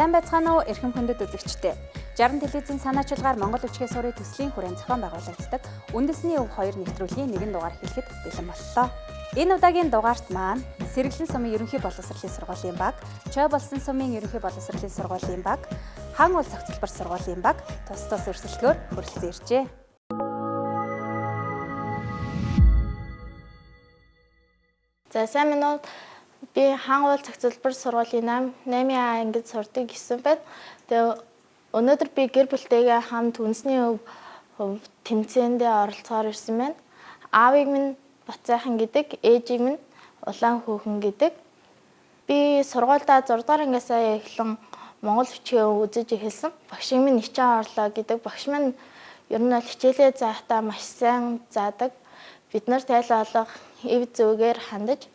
Сайн байцгаана уу эрхэм хүндэт үзэгчдээ. 60 телевизийн санаачилгаар Монгол Бичгийн сурын төслийн хүрээнд зохион байгуулагддаг үндэсний өв 2 нэвтрүүлгийн нэгэн дугаар эхлэхэд бэлэн боллоо. Энэ удаагийн дугаарт маань Сэргэлэн сумын ерөнхий боловсролын сургуулийн баг, Чой болсон сумын ерөнхий боловсролын сургуулийн баг, Хан уул цогцлбор сургуулийн баг тус өрсөлдгөөр хүрэлцэн иржээ. За сайн минь уу. Би Хан уул цогцлбор сургуулийн 8А ангид сурдаг гэсэн байна. Тэгээ өнөөдөр би гэр бүлтэйгээ хамт үндэсний өв тэмцээндээ оролцохоор ирсэн байна. Аавыг минь Бацайхан гэдэг, ээжийг минь Улаан Хүүхэн гэдэг. Би сургуульдаа 6 дугаар ангиасаа эхлэн Монгол бичгээ үзэж эхэлсэн. Багшиг минь Ничаан Орлоо гэдэг. Багш маань ер нь хичээлээ заахтаа маш сайн заадаг. Бид нарт айл алга эв зүгээр хандаж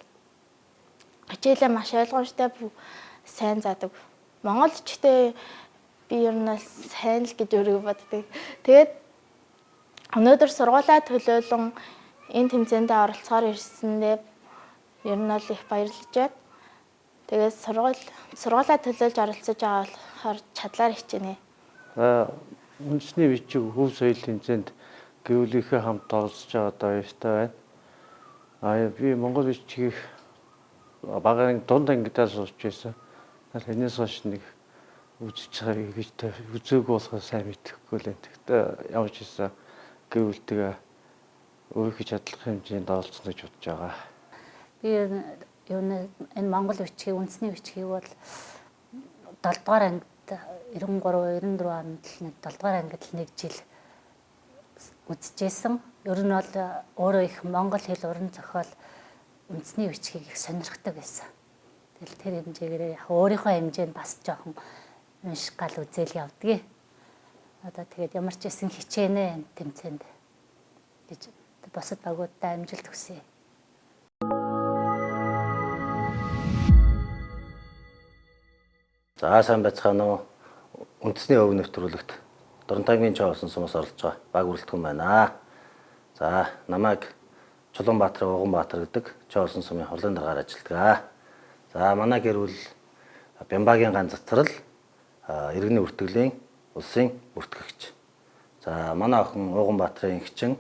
хичээлээ маш ойлгомжтой сайн заадаг. Монгол бичгтээ би ер нь сайн л гэж өөрийгөө боддог. Тэгээд өнөөдөр сургуулаа төлөөлөн энэ тэмцээндээ оролцохоор ирсэндээ ер нь их баярлаж байна. Тэгээд сургуулаа төлөөлж оролцож байгаа болохоор чадлаар хичээнэ. Үндэсний бичиг хөв соёлын тэмцээнд гэвлийнхээ хамт оролцож байгаа баяртай байна. Би монгол бичгийг багын дунд ангидаас сурч байсан. Энэс хойш нэг үзэж байгаа гэж үзээгүй болохоор сайн мэдэхгүй л энэ. Гэхдээ ямар ч хэлсэн гэвлтэйгээ өөрийнхөө чадлах хэмжээнд оролцсон гэж бодож байгаа. Би энэ монгол бичгийг үндэсний бичгийг бол 7 дугаар ангид 93 94 онд л нэг 7 дугаар ангид л нэг жил үзчихсэн. Ер нь бол өөрөө их монгол хэл уран зохиол үндэсний бичгийг их сонирхдаг байсан. Тэгэл тэр хэмжээгээр яг өөрийнхөө хэмжээнд бас жоохон унших гал үзэл явдгийг. Одоо тэгээд ямар ч хэсэн хичээнэ тэмцээнд гэж босод багуудаа амжилт хүсье. За сайн байцгаана уу. Үндэсний өв нэвтрүүлэгт Дорнотойгийн Чой болсон сумаас оролцож байгаа баг бүрэлдэхүүн байна. За намайг Чулуунбаатар Уганбаатар гэдэг Чой болсон сумын хурлын даргаар ажилладаг. За манай гэр бүл Бямбагийн ганц цацрал иргэний бүртгэлийн улсын бүртгэгч. За манай охин Уганбаатарын гичин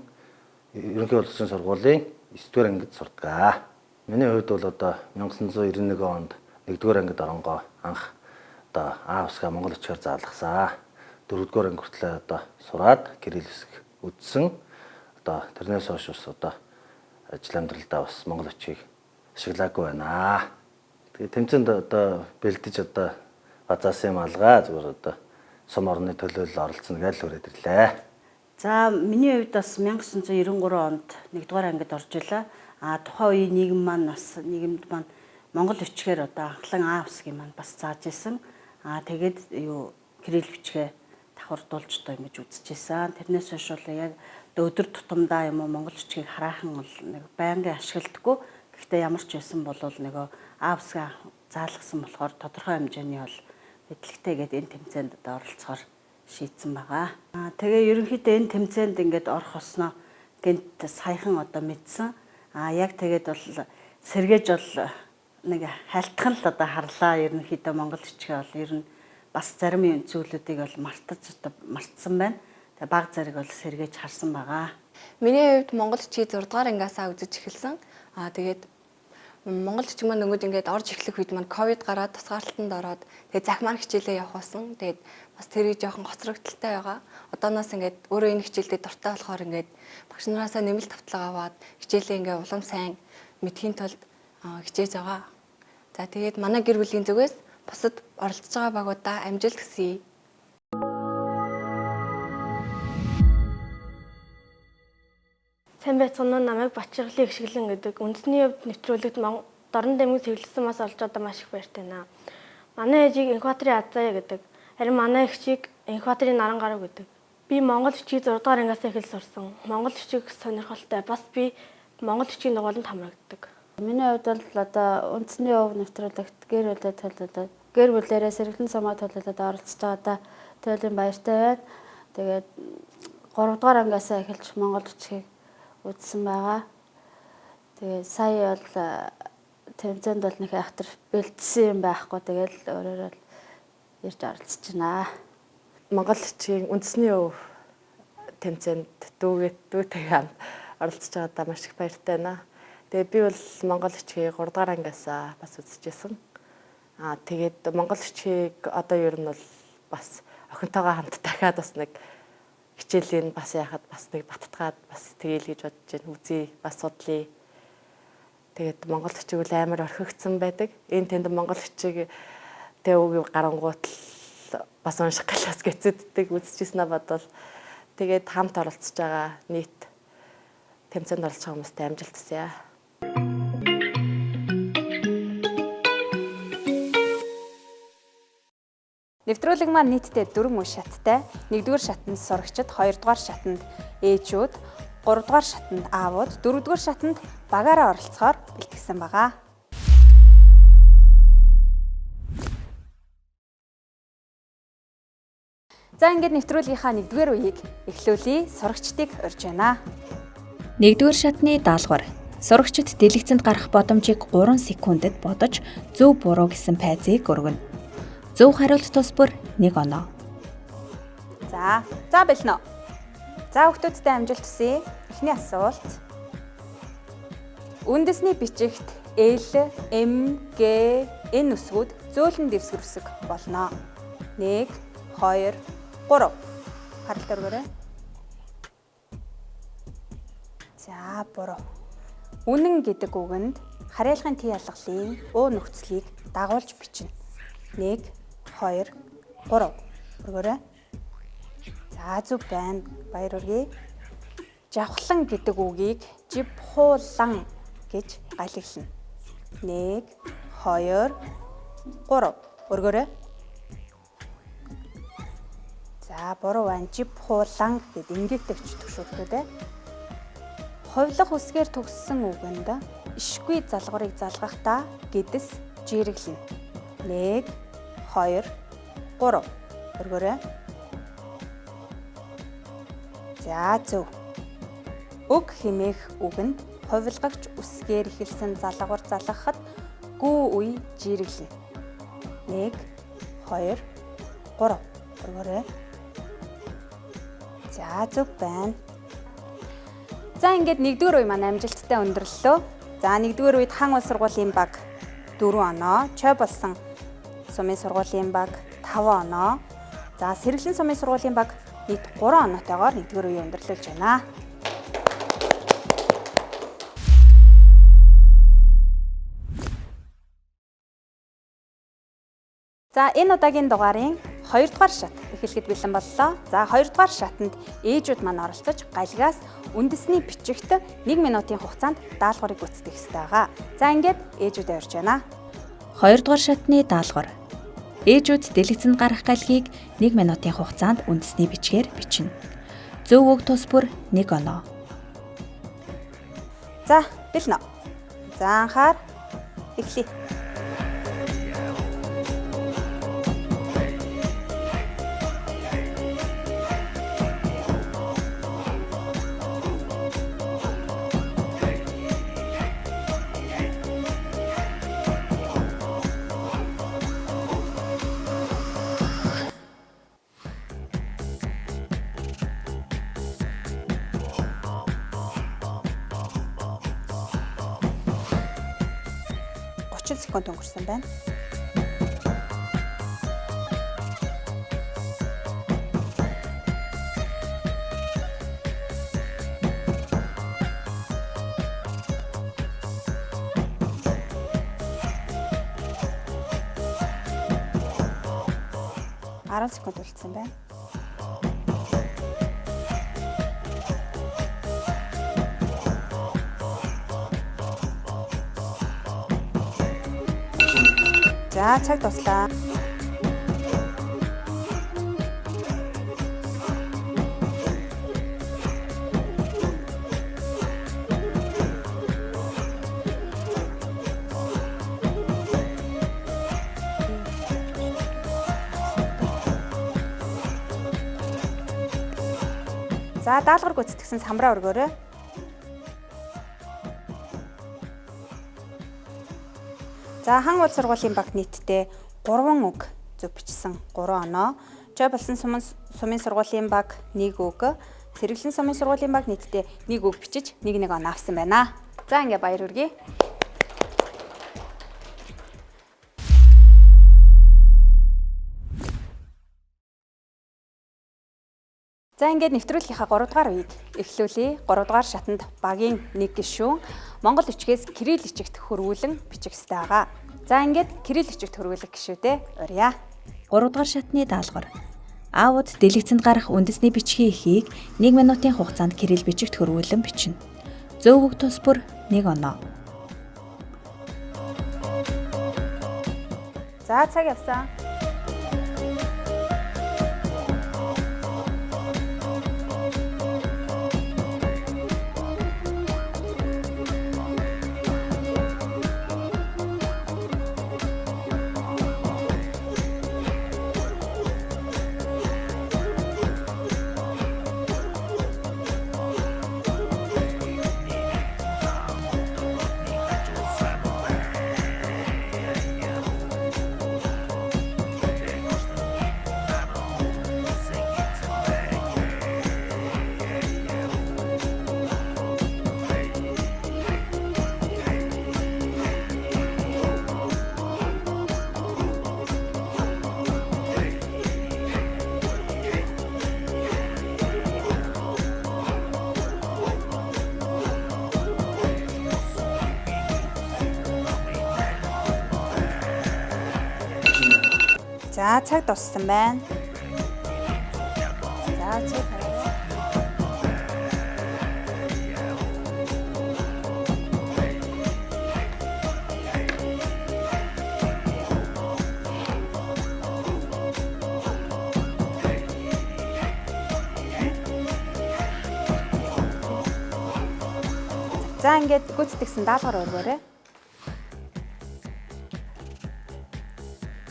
ерөнхий боловсролын сургуулийн 9-р ангид сурдаг. Миний хувьд бол одоо 1991 онд 1-р ангид оронгоо анх одоо аавсгаа монгол бичгээр заалгасан. 4-р анги хүртэл одоо сураад гэрэл хэсэг үдсэн. Одоо тэрнээс хойш бас одоо ажил амьдралдаа бас монгол бичгийг ашиглаагүй байна. Тэгээ тэмцээнд одоо бэлдэж одоо базаасан юм алгаа зүгээр одоо сум орны төлөөлөл оролцсон гэж л хүрээд ирлээ. За миний хувьд бас 1993 онд 1-р ангид орж илаа. Тухайн үеийн нийгэм маань бас нийгэмд маань монгол бичгээр одоо анхлан аавсгийн маань бас зааж исэн. Тэгээд кирилл бичгээ давхардуулж одоо ингэж үзчихсэн. Тэрнээс хойш бол яг өдөр тутамдаа юм уу монгол бичгийг хараахан бол нэг байнгын ашигладаггүй. Гэхдээ ямар ч байсан бол нөгөө аавсгаа заалгасан болохоор тодорхой хэмжээний бол мэдлэгтэйгээд энэ тэмцээнд одоо оролцохоор шийдсэн байгаа. Тэгээ ерөнхийдөө энэ тэмцээнд ингээд орох осноо гэнт саяхан одоо мэдсэн. Яг тэгээд бол сэргээж бол нэг халтхан л одоо харлаа. Ерөнхийдөө монгол бичгээ бол ер нь бас зарим зүйлүүдийг бол мартсан байна. Тэгээ баг зэрэг бол сэргээж харсан байгаа. Миний хувьд монгол бичгийг 6 дугаар ангиасаа үзэж эхэлсэн. Тэгээд монгол бичиг маань ингээд орж эхлэх үед маань ковид гараад тусгаарлалтанд ороод тэгээд захимаар хичээлээ явах болсон. Тэгээд бас тэрийг жоохон гоцрогдолтой байгаа. Одооноос ингээд өөрөө энэ хичээлдээ дуртай болохоор ингээд багш нараасаа нэмэлт тавтлага аваад хичээлээ ингээд улам сайн мэдхийн тулд хичээж байгаа. За тэгээд манай гэр бүлийн зүгээс бусад оролцож байгаа багуудаа амжилт хүсье. Сайн байцгаана уу. Намайг Бачиргалын Гшиглэн гэдэг. Үндэсний өвд нэвтрүүлэгт Дорн дэмгийн цэвэрлэсэнээс олж одоо маш их баяртай байна. Манай ээжийг Энхбаатарын Азая гэдэг. Харин манай эгчийг Энхбаатарын Нарангаруу гэдэг. Би монгол бичгийг 6 дугаар ангиас эхэл сурсан. Монгол бичиг сонирхолтой. Бас би монгол бичгийн дугуйланд хамрагддаг. Миний хувьд бол одоо үндэсний өв нэвтрүүлэгт гэр бүлээрээ Сэргэлэн сумаа төлөөлөд оролцож байгаадаа туйлын баяртай байна. Тэгээд 3 дугаар ангиасаа эхэлж монгол бичгийг үзсэн байгаа. Тэгээд сая бол тэмцээнд бол нэг айхтар бэлдсэн юм байхгүй. Тэгээд өөрөөр бол ирж оролцож байна. Монгол бичгийн үндэсний өв тэмцээнд дүүтэйгээ хамт оролцож байгаадаа маш их баяртай байна. Тэгээ би бол Монгол бичгийг 3 дугаар ангиас бас үзчихсэн. Тэгээд Монгол бичгийг одоо ер нь бол бас охинтойгоо хамт дахиад бас нэг хичээлийн бас яхад бас нэг баттгаад бас тэгээл гэж бодож байна. Үзье, бас судлаа. Тэгээд Монгол бичиг үл амар орхигдсан байдаг. Энэ тэнд Монгол бичиг тэвг гарангуут бас унших галаас гэцэддэг үзчихснаа бодвол тэгээд хамт оролцож байгаа нийт тэмцээнд оролцож байгаа хүмүүстээ амжилт хүсье. Нэвтрүүлэг маань нийтдээ 4 үе шаттай. 1-р шатанд сурагчид, 2-р шатанд ээжүүд, 3-р шатанд аавууд, 4-р шатанд багаараа оролцохоор бэлтгэсэн байгаа. За ингээд нэвтрүүлгийнхаа 1-р үеийг эхлүүлье. Сурагчдыг урьж байна. 1-р шатны даалгавар. Сурагчид дэлгэцэнд гарах боломжийг 3 секундэд бодож зөв буруу гэсэн пайзыг өргөнө. Зөв хариулт тус бүр 1 оноо. За бэлнэ. За хүүхдүүдтэй амжилт хүсье. Эхний асуулт. Үндэсний бичигт Л, М, Г, Н үсгүүд зөөлөн дэвсгэр үсэг болно. 1, 2, 3. Харалт өргөөрэй. За буруу. Үнэн гэдэг үгэнд харьяалгын Т ялгалын О нөхцөлийг дагуулж бичнэ. 1, 2, 3. Өргөөрэй. За зөв байна. Баяр хүргэе. Жавхлан гэдэг үгийг живхуулан гэж гайлглана. 1, 2, 3. Өргөөрэй. За буруу байна. Живхуулан гэд ингээгтэй өчтөг шүүхтүүдээ. Ховлох үсгээр төгссөн үгэнд ишгүй залгуурыг залгахдаа гэдэс жирэглэнэ. 1, 2, 3. Өргөөрэй. За зөв. Өг хэмээх үгэнд ховлгогч үсгээр эхэлсэн залгуур залгахад гүү үе жирэглэнэ. 1, 2, 3. Өргөөрэй. За зөв байна. За ингээд 1-р үе маань амжилттай өндөрлөлөө. За 1-р үед хаан улс сургуулийн баг 4 оноо, Чой болсон сумын сургуулийн баг 5 оноо. За Сэргэлэн сумын сургуулийн баг нийт 3 оноотойгоор 1-р үеийг өндөрлүүлж байна. За энэ удаагийн дугаарын 2-р шат эхлэхэд бэлэн боллоо. За 2-р шатанд ээжүүд маань оролцож галгаас үндэсний бичигт 1 минутын хугацаанд даалгаврыг гүйцэтгэх ёстой байгаа. За ингээд ээжүүдээ урьж байна. 2-р шатны даалгавар. Ээжүүд дэлгэцэнд гарах галгийг 1 минутын хугацаанд үндэсний бичгээр бичнэ. Зөв үг тус бүр 1 оноо. За бэлнэ. За анхаар эхлэе. Секунд өнгөрсөн байна. Арал секунд үлдсэн байна. За цаг дуслаа. За даалгавар гүйцэтгсэн самбраа өргөөрэй. За хаан улс сургуулийн баг нийтдээ 3 үг зөв бичсэн 3 оноо. Жой болсон сумын сургуулийн баг 1 үг. Сэргэлэн сумын сургуулийн баг нийтдээ 1 үг бичиж 1 оноо авсан байна. За ингээ баяр хүргэе. За ингээд нэвтрүүлгийнхаа 3 дугаар үеийг эхлүүлье. 3 дугаар шатанд багийн 1 гишүүн Монгол бичгээс кирилл бичигт хөрвүүлэн бичих ёстой байгаа. За ингээд кирилл бичигт хөрвүүлэх гишүүтэй урья. 3 дугаар шатны даалгавар. Аауд дэлгэцэнд гарах үндэсний бичгийн эхийг 1 минутын хугацаанд кирилл бичигт хөрвүүлэн бичнэ. Зөв үг тус бүр 1 оноо. За цаг явсан. За цаг дууссан байна. За цаг хараа. За ингээд гүйцэтгсэн даалгавар өргөөрэй.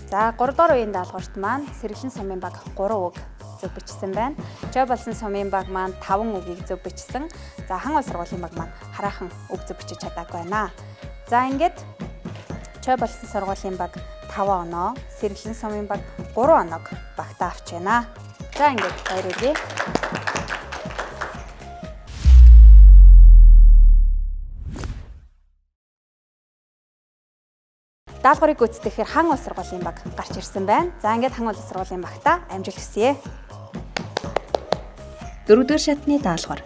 За 3 дугаар үеийн даалгаварт маань Сэргэлэн сумын баг 3 үг зөв бичсэн байна. Жой болсон сумын баг маань 5 үгийг зөв бичсэн. За хан улс сургуулийн баг маань хараахан үг зөв бичиж чадаагүй байна. За ингээд Жой болсон сургуулийн баг 5 оноо, Сэргэлэн сумын баг 3 оноог багтаа авч байна. За ингээд баяр хүргэе. Даалгаврыг гүйцэтгэхээр хан улс сургуулийн баг гарч ирсэн байна. За ингээд хан улс сургуулийн багтаа амжилт хүсье. 4 дугаар шатны даалгавар.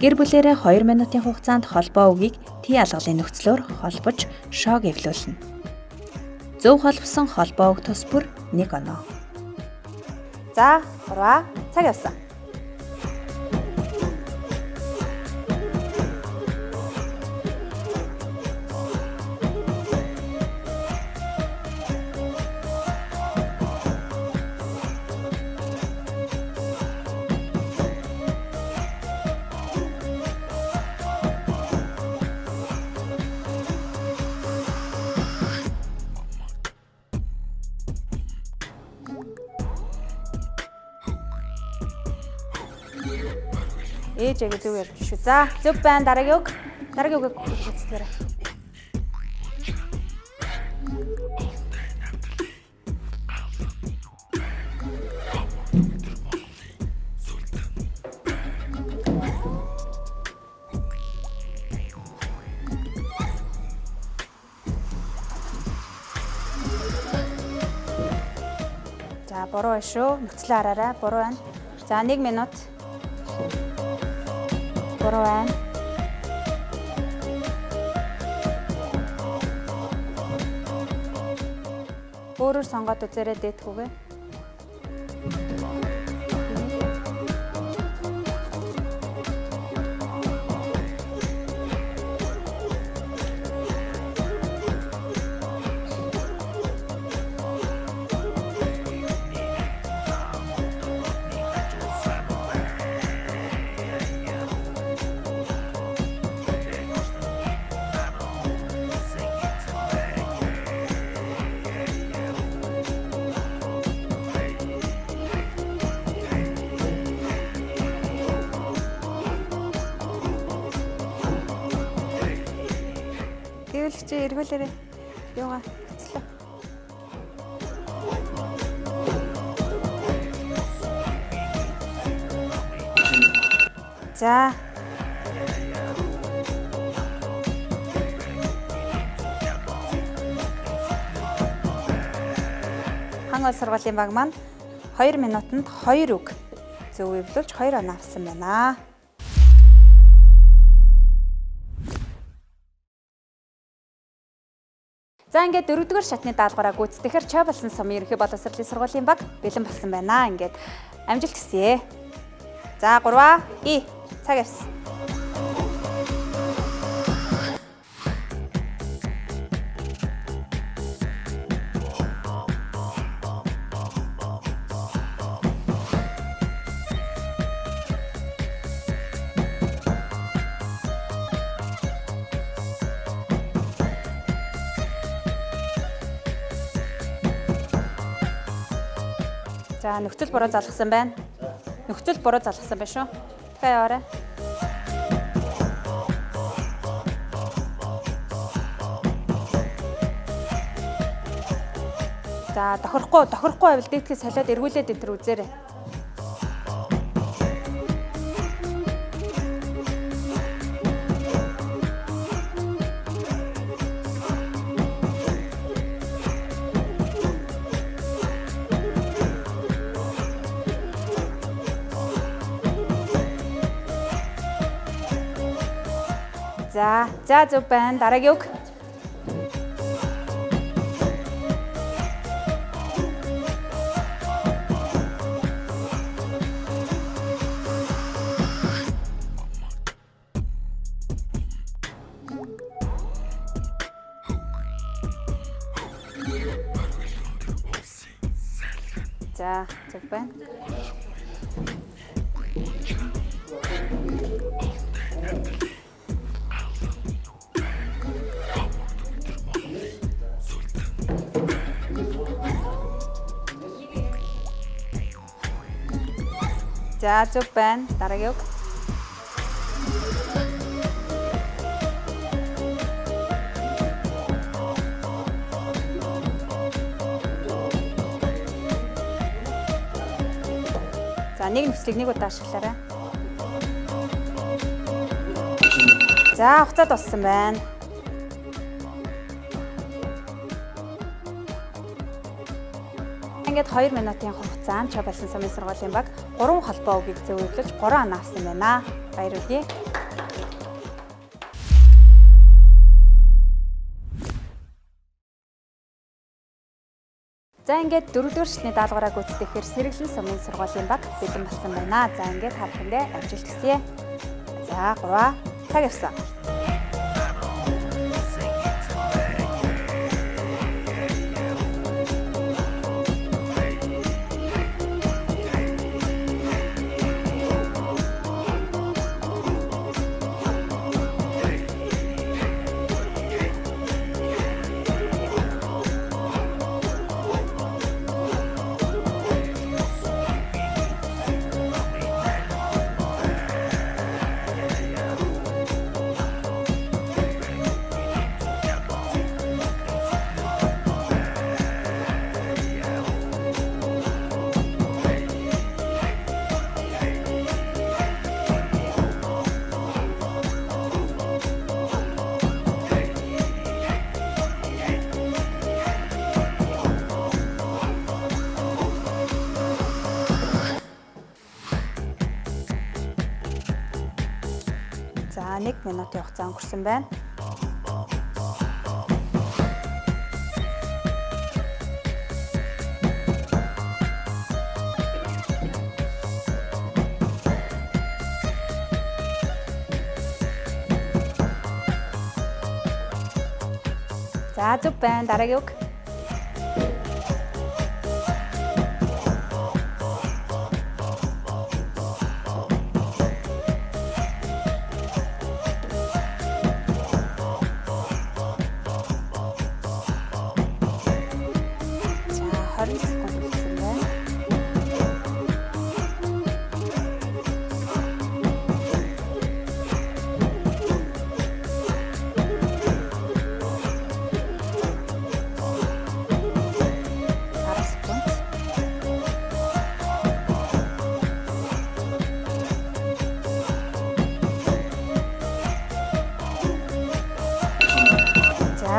Гэр бүлээрээ 2 минутын хугацаанд холбоо үгийг Т алгалын нөхцлөөр холбож шог эвлүүлнэ. Зөв холбосон холбоо үг тус бүр 1 оноо. За 3 цаг явсан. Ээжээгээ зөв ярьж шүү. За зөв байна. Дараагийн үг. Дараагийн үгийг гүйцэтгээрэй. За буруу байна шүү. Нөхцөлөө хараарай. Буруу байна. За 1 минут. Буруу байна. Өөрөөр сонгоод үзээрэй дээдхүүгээ. Гэвэлч эргүүлээрэй. Юугаа хэцлээ. За. Хангал сургуулийн баг маань 2 минутанд 2 үг зөв эвлүүлж 2 оноо авсан байна. За ингээд 4-р шатны даалгавраа гүйцэтгэхээр Ч болсон сумын ерөнхий боловсролын сургуулийн баг бэлэн болсон байна. Ингээд амжилт хүсье. За 3 И цаг явсан. За нөхцөл буруу залгасан байна. Нөхцөл буруу залгасан байна шүү. Дахиад яваарай. За тохирохгүй байвал дээдхээ солиод эргүүлээд энэ төр үзээрэй. За зөв байна. Дараагийн үг. За зөв байна. За зөв байна. Дараагийн үг. За нэг нөхцөлийг нэг удаа ашиглаарай. За хугацаа дууссан байна. Ингээд 2 минутын хугацаанд Ч болсон сумын сургуулийн баг 3 холбоо үгийг зөв эвлүүлж 3 оноо авсан байна. Баярлалаа. За ингээд 4-р шатны даалгавраа гүйцэтгэхээр Сэргэлэн сумын сургуулийн баг бэлэн болсон байна. За ингээд та бүхэндээ амжилт хүсье. За 3 цаг явсан. За 1 минутын хугацаа өнгөрсөн байна. За зөв байна. Дараагийн үг.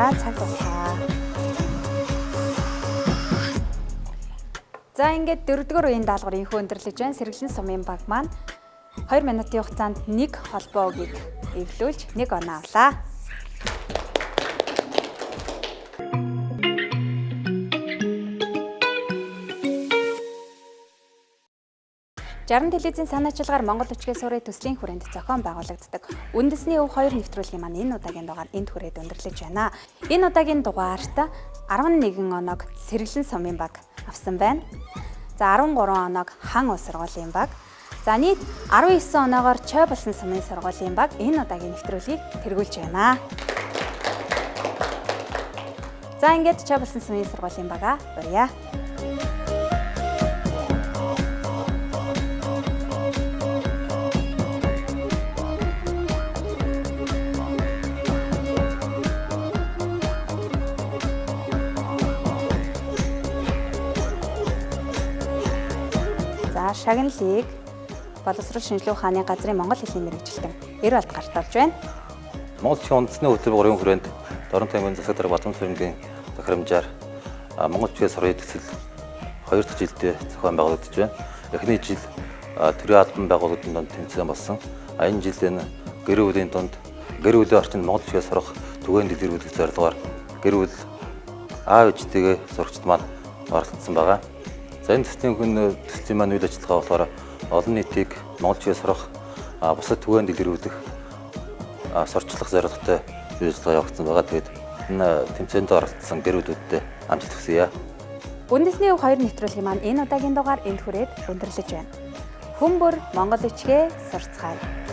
За цаг дуусаа. За ингээд 4-р үеийн даалгавар инхүү өндөрлөж байна. Сэргэлэн сумын баг маань 2 минутын хугацаанд 1 холбоо үгийг эвлүүлж 1 оноо авлаа. Жаран телевизийн санаачилгаар Монгол Өчгөө сурын төслийн хүрээнд зохион байгуулагддаг үндэсний өв 2 нэвтрүүлгийн маань энэ удаагийн дугаар энд хүрээд өндөрлөж байна. Энэ удаагийн дугаарт 11 оног Сэргэлэн сумын баг авсан байна. За 13 оног Хан улс сургуулийн баг. За нийт 19 оноогоор Чой болсон сумын сургуулийн баг энэ удаагийн нэвтрүүлгийг тэргүүлж байна. За ингээд Чой болсон сумын сургуулийн бага урья. Шагналыг боловсрол шинжилгээ ухааны газрын Монгол хэлний мэргэжилтэн Эрвалд гарт орж байна. Монгол Чигтээ үндэсний хөтөлбөр 3 хүрээнд Дорн таймын засаг дарга Батбан цэргийн захирамжаар Монгол Чигтээ сурын төсөл 2 дахь жилдээ зохион байгуулагдаж байна. Эхний жил төрийн албан байгууллагын донд тэмцээн болсон. Энэ жил энэ гэр бүлийн донд гэр бүлийн орчинд Монгол Чигтээ сурах түгээн дэлгэрүүлэх зорилгоор гэр бүл аав ээжтэйгээ сурагчид маань оролцсон байгаа. За энэ төслийн маань үйл ажиллагаа болохоор олон нийтийг Монгол Чигтээ сурах бусад түгээн дэлгэрүүлэх сурчлах зорилготой үйл ажиллагаа явагдсан байгаа. Тэгээд энэ тэмцээнд оролцсон гэр бүлүүдэд амжилт хүсье. Үндэсний өв 2 нэвтрүүлгийн маань энэ удаагийн дугаар энд хүрээд өндөрлөж байна. Хүмүүр Монгол Өчгөө сурцгаая.